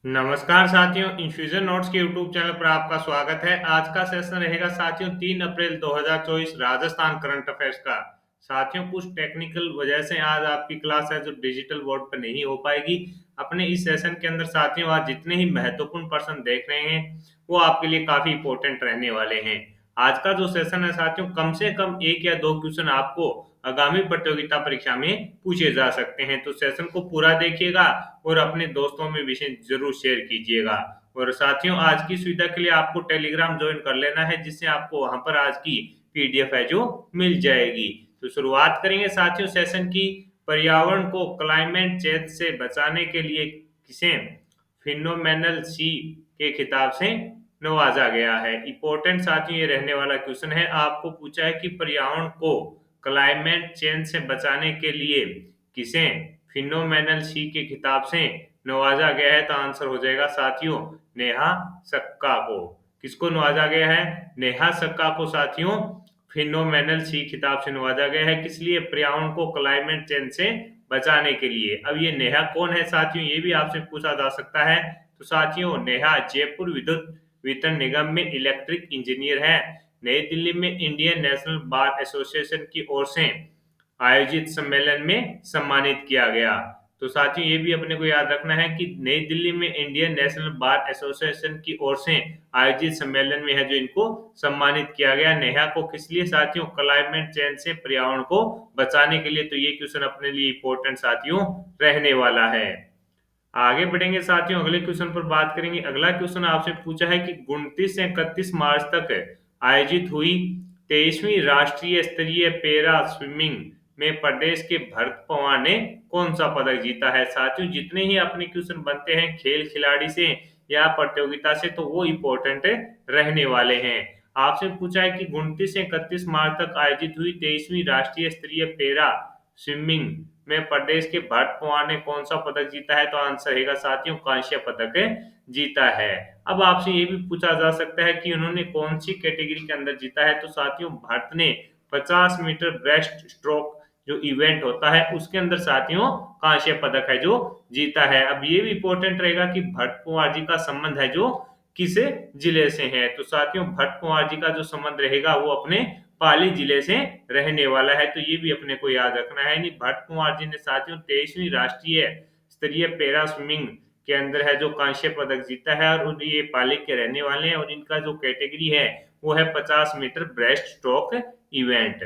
नमस्कार साथियों, infusion notes के यूट्यूब चैनल पर आपका स्वागत है। आज का सेशन रहेगा साथियों 3 अप्रैल 2024 राजस्थान करंट अफेयर्स का। साथियों कुछ टेक्निकल वजह से आज आपकी क्लास है जो डिजिटल बोर्ड पर नहीं हो पाएगी। अपने इस सेशन के अंदर साथियों आज जितने ही महत्वपूर्ण प्रश्न देख रहे हैं वो आपके लिए काफी इंपॉर्टेंट रहने वाले हैं। आज का जो सेशन है साथियों कम से कम एक या दो क्वेश्चन आपको आगामी प्रतियोगिता परीक्षा में पूछे जा सकते हैं, तो सेशन को पूरा देखिएगा और अपने दोस्तों में विषय जरूर शेयर कीजिएगा। और साथियों आज की सुविधा के लिए आपको टेलीग्राम ज्वाइन कर लेना है, जिससे आपको वहां पर आज की पीडीएफ है जो मिल जाएगी। तो शुरुआत करेंगे साथियों सेशन की। पर्यावरण को क्लाइमेट चेंज से बचाने के लिए किसे फिनोमेनल सी के खिताब से नवाजा गया है। इंपॉर्टेंट साथियों ये रहने वाला क्वेश्चन है। आपको पूछा है कि पर्यावरण को क्लाइमेट चेंज से बचाने के लिए किसे फिनोमेनल सी के खिताब से नवाजा गया है, तो आंसर हो जाएगा साथियों नेहा सक्का को। किसको नवाजा गया है? नेहा सक्का को साथियों फिनोमेनल सी खिताब से नवाजा गया है। किस लिए? पर्यावरण को क्लाइमेट चेंज से बचाने के लिए। अब ये नेहा कौन है साथियों, ये भी आपसे पूछा जा सकता है। तो साथियों नेहा जयपुर विद्युत वितरण निगम में इलेक्ट्रिक इंजीनियर है। नई दिल्ली में इंडियन नेशनल बार एसोसिएशन की ओर से आयोजित सम्मेलन में सम्मानित किया गया। तो साथियों ये भी अपने को याद रखना है कि नई दिल्ली में इंडियन नेशनल बार एसोसिएशन की ओर से आयोजित सम्मेलन में है जो इनको सम्मानित किया गया। नेहा को किस लिए साथियों? क्लाइमेट चेंज से पर्यावरण को बचाने के लिए। तो ये क्वेश्चन अपने लिए इंपॉर्टेंट साथियों रहने वाला है। आगे बढ़ेंगे साथियों, अगले क्वेश्चन पर बात करेंगे। अगला क्वेश्चन आपसे पूछा है कि 29 से 31 मार्च तक आयोजित हुई 23वीं राष्ट्रीय स्तरीय पैरा स्विमिंग में प्रदेश के भरत पवार ने कौन सा पदक जीता है। साथियों जितने ही अपने क्वेश्चन बनते हैं खेल खिलाड़ी से या प्रतियोगिता से तो वो इम्पोर्टेंट रहने वाले हैं। आपसे पूछा है कि 29 से 31 मार्च तक आयोजित हुई 23वीं राष्ट्रीय स्तरीय पैरा स्विमिंग में प्रदेश के भरत पवार ने कौन सा पदक जीता है, तो आंसर रहेगा साथियों कांस्य पदक जीता है। अब आपसे ये भी पूछा जा सकता है कि उन्होंने कौन सी कैटेगरी के अंदर जीता है। तो साथियों भारत ने 50 मीटर ब्रेस्ट स्ट्रोक जो इवेंट होता है उसके अंदर साथियों कांस्य पदक है जो जीता है। अब ये भी इंपॉर्टेंट रहेगा कि भट्ट कुंवर जी का संबंध है जो किस जिले से है। तो साथियों भट्ट कुंवर जी का जो संबंध रहेगा वो अपने पाली जिले से रहने वाला है। तो ये भी अपने को याद रखना है। नहीं भट्ट कुंवर जी ने साथियों 23वीं राष्ट्रीय स्तरीय पैरा स्विमिंग के अंदर है जो कांस्य पदक जीता है और ये पाली के रहने वाले हैं और इनका जो कैटेगरी है वो है 50 मीटर ब्रेस्ट स्ट्रोक इवेंट।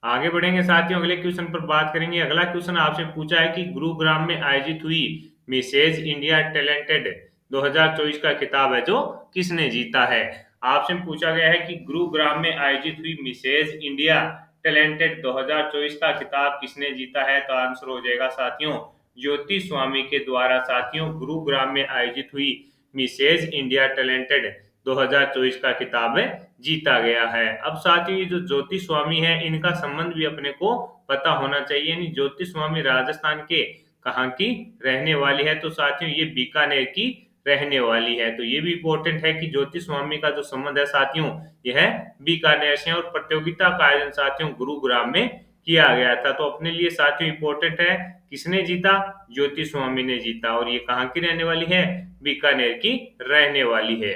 आगे बढ़ेंगे साथियों, अगले क्वेश्चन पर बात करेंगे। अगला क्वेश्चन आपसे पूछा है कि गुरुग्राम में आयोजित हुई मिसेज इंडिया टैलेंटेड 2024 का खिताब है जो किसने जीता है। आपसे पूछा गया है कि गुरुग्राम में आयोजित हुई मिसेज इंडिया टैलेंटेड 2024 का खिताब किसने जीता है, तो आंसर हो जाएगा साथियों ज्योति स्वामी के द्वारा साथियों गुरुग्राम में आयोजित हुई मिसेज इंडिया टैलेंटेड 2024 का खिताब जीता गया है। अब साथियों ये जो ज्योति स्वामी है इनका संबंध भी अपने को पता होना चाहिए। यानी ज्योति स्वामी राजस्थान के कहाँ की रहने वाली है, तो साथियों ये बीकानेर की रहने वाली है। तो ये भी इंपॉर्टेंट है कि ज्योति स्वामी का जो संबंध है साथियों यह बीकानेर से और प्रतियोगिता का आयोजन साथियों गुरुग्राम में किया गया था। तो अपने लिए साथियों इंपॉर्टेंट है किसने जीता? ज्योति स्वामी ने जीता। और ये कहाँ की रहने वाली है? बीकानेर की रहने वाली है।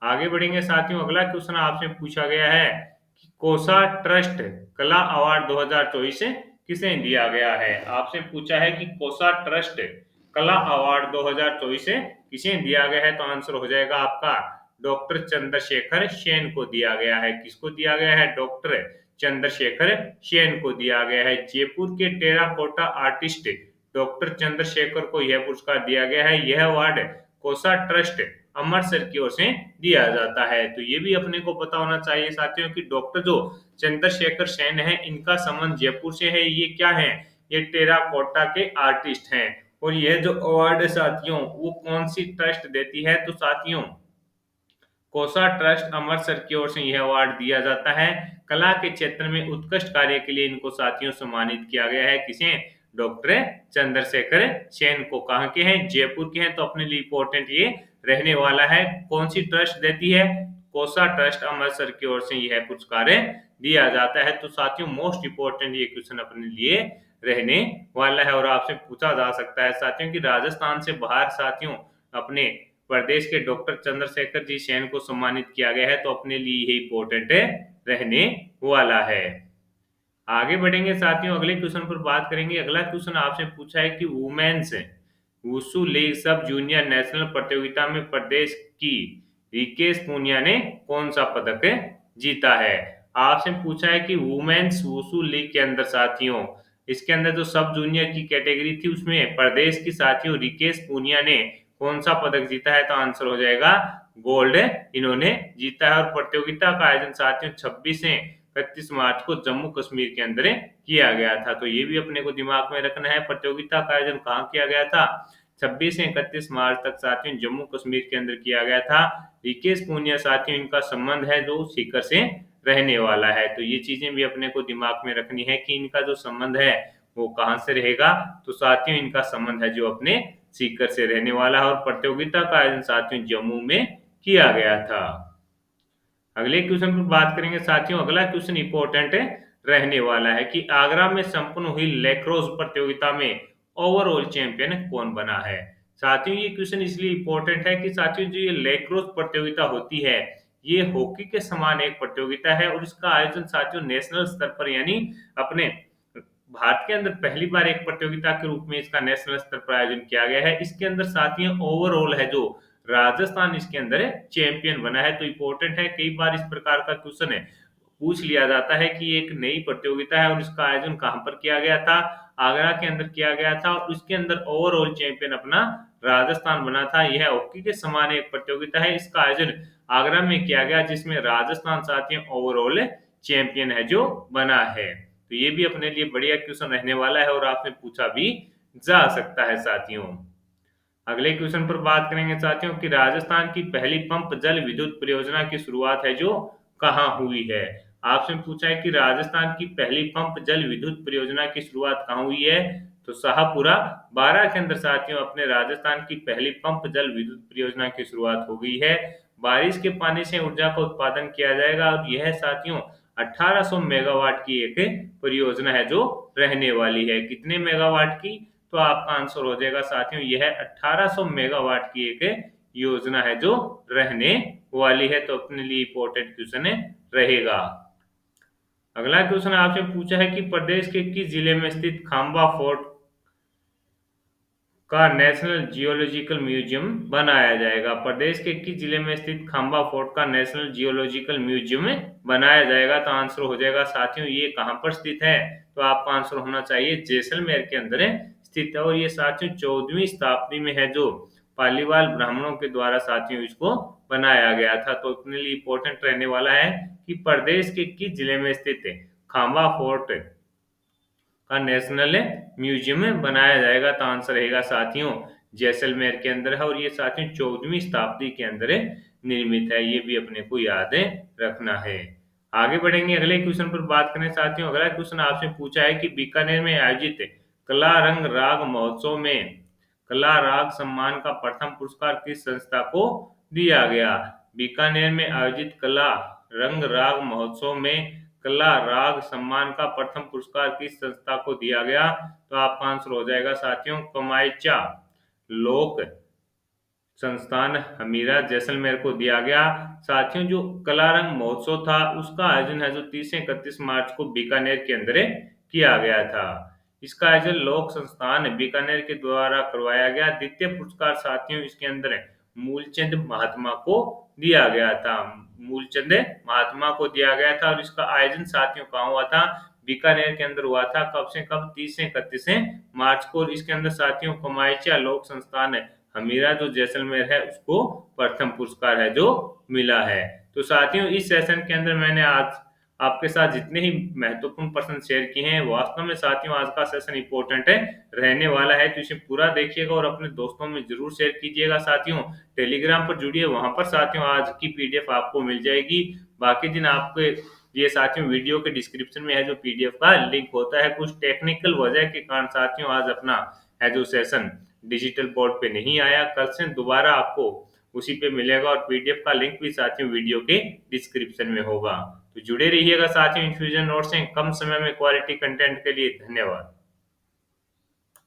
आगे बढ़ेंगे साथियों, अगला क्वेश्चन आपसे पूछा गया है कि कोसा ट्रस्ट कला अवार्ड 2024 किसे दिया गया है। आपसे पूछा है कि कोसा ट्रस्ट कला अवार्ड 2024 किसे दिया गया है, तो आंसर हो जाएगा आपका डॉक्टर चंद्रशेखर सेन को दिया गया है। किसको दिया गया है? डॉक्टर चंद्रशेखर सेन को दिया गया है। जयपुर के टेराकोटा आर्टिस्ट डॉक्टर चंद्रशेखर को यह पुरस्कार दिया गया है। यह अवार्ड कोसा ट्रस्ट अमृतसर की ओर से दिया जाता है। तो ये भी अपने को पता होना चाहिए साथियों कि डॉक्टर जो चंद्रशेखर सेन है इनका संबंध जयपुर से है। ये क्या है? ये टेराकोटा के आर्टिस्ट हैं। और यह जो अवार्ड साथियों वो कौन सी ट्रस्ट देती है, तो साथियों कोसा ट्रस्ट अमृतसर की ओर से यह अवार्ड दिया जाता है। कला के क्षेत्र में उत्कृष्ट कार्य के लिए इनको साथियों सम्मानित किया गया है। किसे? डॉक्टर चंद्रशेखर सेन को। कहाँ के हैं? जयपुर के हैं। तो अपने लिए इंपॉर्टेंट ये रहने वाला है। कौन सी ट्रस्ट देती है? कोसा ट्रस्ट अमृतसर की ओर से यह पुरस्कार दिया जाता है। तो साथियों मोस्ट इंपॉर्टेंट ये क्वेश्चन अपने लिए रहने वाला है। और आपसे पूछा जा सकता है साथियों कि राजस्थान से बाहर साथियों अपने प्रदेश के डॉक्टर चंद्रशेखर जी सेन को सम्मानित किया गया है, तो अपने लिए ये इम्पोर्टेंट रहने वाला है। आगे बढ़ेंगे साथियों, अगले क्वेश्चन पर बात करेंगे। अगला क्वेश्चन आपसे पूछा है कि women's wushu league sub junior national प्रतियोगिता में प्रदेश की रिकेश पूनिया ने कौन सा पदक जीता है। आपसे पूछा है कि वुमेन्स वुशु लीग के अंदर साथियों, इसके अंदर जो सब जूनियर की कैटेगरी थी उसमें प्रदेश की साथियों रिकेश पूनिया ने कौन सा पदक जीता है, तो आंसर हो जाएगा गोल्ड इन्होंने जीता है। और प्रतियोगिता का आयोजन साथियों 26 से 31 मार्च को जम्मू कश्मीर के अंदर किया गया था। तो ये भी अपने को दिमाग में रखना है, प्रतियोगिता का आयोजन कहाँ किया गया था, 26 से 31 मार्च तक साथियों जम्मू कश्मीर के अंदर किया गया था। रिकेश पूनिया साथियों इनका संबंध है जो सीकर से रहने वाला है। तो ये चीजें भी अपने को दिमाग में रखनी है कि इनका जो संबंध है वो कहाँ से रहेगा, तो साथियों इनका संबंध है जो अपने सीकर से रहने वाला है। और प्रतियोगिता का आयोजन साथियों जम्मू में किया गया था। अगले क्वेश्चन पर बात करेंगे साथियों, अगला क्वेश्चन इंपॉर्टेंट रहने वाला है कि आगरा में संपन्न हुई लैक्रोस प्रतियोगिता में ओवरऑल चैंपियन कौन बना है। साथियों ये क्वेश्चन इसलिए इंपॉर्टेंट है कि साथियों जो ये लैक्रोस प्रतियोगिता होती है ये हॉकी के समान एक प्रतियोगिता है, और इसका आयोजन साथियों नेशनल स्तर पर यानी अपने भारत के अंदर पहली बार एक प्रतियोगिता के रूप में इसका नेशनल स्तर पर आयोजन किया गया है। इसके अंदर साथियों ओवरऑल है जो राजस्थान इसके अंदर चैंपियन बना है। तो इम्पोर्टेंट है, कई बार इस प्रकार का क्वेश्चन है पूछ लिया जाता है कि एक नई प्रतियोगिता है और इसका आयोजन कहाँ पर किया गया था, आगरा के अंदर किया गया था, और उसके अंदर ओवरऑल चैंपियन अपना राजस्थान बना था। यह हॉकी के समान एक प्रतियोगिता है, इसका आयोजन आगरा में किया गया जिसमें राजस्थान साथियों ओवरऑल चैंपियन है जो बना है। तो ये भी अपने लिए बढ़िया क्वेश्चन रहने वाला है और आपसे पूछा भी जा सकता है साथियों। अगले क्वेश्चन पर बात करेंगे साथियों कि राजस्थान की पहली पंप जल विद्युत परियोजना की शुरुआत है जो कहाँ हुई है। आपसे पूछा है कि राजस्थान की पहली पंप जल विद्युत परियोजना की शुरुआत कहाँ हुई है, तो शाहपुरा बारह के अंदर साथियों अपने राजस्थान की पहली पंप जल विद्युत परियोजना की शुरुआत हो गई है। बारिश के पानी से ऊर्जा का उत्पादन किया जाएगा और यह साथियों 1800 मेगावाट की एक परियोजना है जो रहने वाली है। कितने मेगावाट की, तो आपका आंसर हो जाएगा साथियों यह 1800 मेगावाट की एक योजना है जो रहने वाली है। तो अपने लिए इंपॉर्टेंट क्वेश्चन रहेगा। अगला क्वेश्चन आपसे पूछा है कि प्रदेश के किस जिले में स्थित खांबा फोर्ट का नेशनल जियोलॉजिकल म्यूजियम बनाया जाएगा। प्रदेश के किस जिले में स्थित खंबा फोर्ट का नेशनल जियोलॉजिकल म्यूजियम बनाया जाएगा, तो आंसर हो जाएगा साथियों ये कहां पर स्थित है, तो आपका आंसर होना चाहिए जैसलमेर के अंदर स्थित है। और ये साथियों 14वीं शताब्दी में है जो पालीवाल ब्राह्मणों के द्वारा साथियों इसको बनाया गया था। तो अपने लिए इंपॉर्टेंट रहने वाला है कि प्रदेश के किस जिले में स्थित है खांबा फोर्ट का नेशनल म्यूजियम में बनाया जाएगा, तो आंसर रहेगा साथियों जैसलमेर के अंदर है। और ये साथियों 14वीं शताब्दी के अंदर निर्मित है, ये भी अपने को याद रखना है। आगे बढ़ेंगे अगले क्वेश्चन पर बात करें साथियों, अगला क्वेश्चन आपसे पूछा है कि बीकानेर में आयोजित कला रंग राग महोत्सव में कला राग सम्मान का प्रथम पुरस्कार किस संस्था को दिया गया। बीकानेर में आयोजित कला रंग राग महोत्सव में कला राग सम्मान का प्रथम पुरस्कार किस संस्था को दिया गया, तो आपका आंसर हो जाएगा साथियों कमाईचा लोक संस्थान हमीरा जैसलमेर को दिया गया। साथियों जो कला रंग महोत्सव था उसका आयोजन है जो 30 से 31 मार्च को बीकानेर के अंदर किया गया था। इसका आयोजन लोक संस्थान बीकानेर के द्वारा करवाया गया। द्वितीय पुरस्कार साथियों इसके अंदर मूलचंद महात्मा को दिया गया था, मूलचंद महात्मा को दिया गया था। और इसका आयोजन साथियों कहाँ हुआ था, बीकानेर के अंदर हुआ था। कब से कब, 30 से 31 मार्च को। और इसके अंदर साथियों कमाईचा लोक संस्थान हमीरा जो जैसलमेर है उसको प्रथम पुरस्कार है जो मिला है। तो साथियों इस सेशन के अंदर मैंने आज आपके साथ जितने ही महत्वपूर्ण प्रश्न शेयर किए हैं, वास्तव में साथियों आज का सेशन इंपॉर्टेंट रहने वाला है, तो इसे पूरा देखिएगा और अपने दोस्तों में जरूर शेयर कीजिएगा। साथियों टेलीग्राम पर जुड़िए, वहां पर साथियों आज की पीडीएफ आपको मिल जाएगी। बाकी दिन आपके ये साथियों वीडियो के डिस्क्रिप्शन में है जो पीडीएफ का लिंक होता है। कुछ टेक्निकल वजह के कारण साथियों आज अपना है जो सेशन डिजिटल बोर्ड पे नहीं आया, कल से दोबारा आपको उसी पे मिलेगा। और पीडीएफ का लिंक भी साथियों वीडियो के डिस्क्रिप्शन में होगा। तो जुड़े रहिएगा साथियों इन्फ्यूजन नोट्स से कम समय में क्वालिटी कंटेंट के लिए। धन्यवाद।